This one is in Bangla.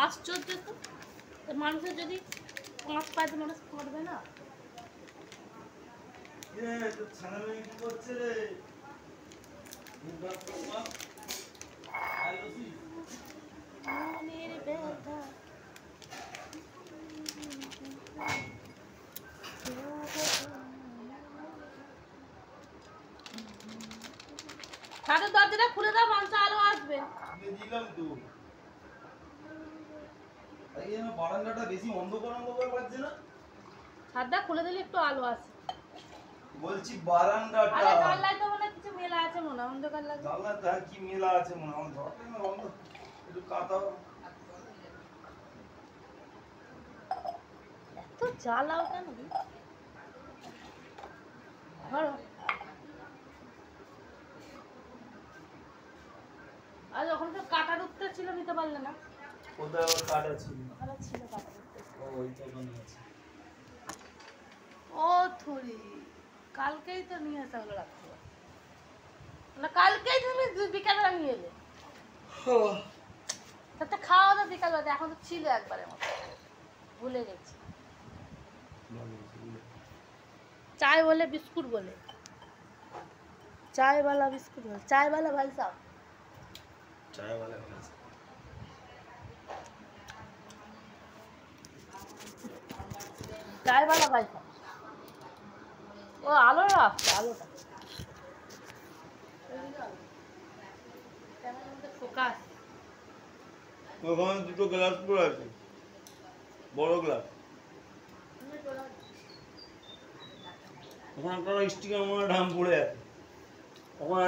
আশ্চর্য তো, মানুষের যদি 5 পায় তো মানুষ করবে না। ছাদের দরজাটা খুলে দাও, মাংস আলো আসবে। দিলাম তো। বারান্দাটা বেশি অন্ধকার অন্ধকার লাগছে না? ছাদটা খুলে দিলে একটু আলো আসে। বলছি বারান্দাটা। আরে জানলায় তো মনে কিছু মেলা আছে মনে, অন্ধকার লাগে। জানলাতে কি মেলা আছে মনে হয়? একটু কাটাও। এত জ্বালাও কেন? আজ ওখানে তো কাটার উত্তর ছিল, নিতে পারলে না। কোথায় আবার কাটা ছিল? ওখানে ছিল কাটার উত্তর। ও ওই তো ওখানে আছে। ও থুরি, কালকেই তো নিয়ে আসা হলো রাখতে। না কালকেই তুমি বিকালবেলা নিয়ে এলে। তাতে খাওয়া তো বিকালবেলা, এখন তো ছিল একবারের মতো, ভুলে গেছি। চায় বলে বিস্কুট বলে, চায়ওয়ালা বিস্কুট বলে, চায়ওয়ালা ভাই সাহেব, চায়ওয়ালা ভাই সাহেব, চায়ওয়ালা ভাই সাহেব। ও আলো রাখছে, আলোটা ফোকাস। ওখানে দুটো গ্লাস পড়ে আছে, বড় গ্লাস। ওখানে একটা স্টিকার মনে ঢাম পড়ে আছে। ওখানে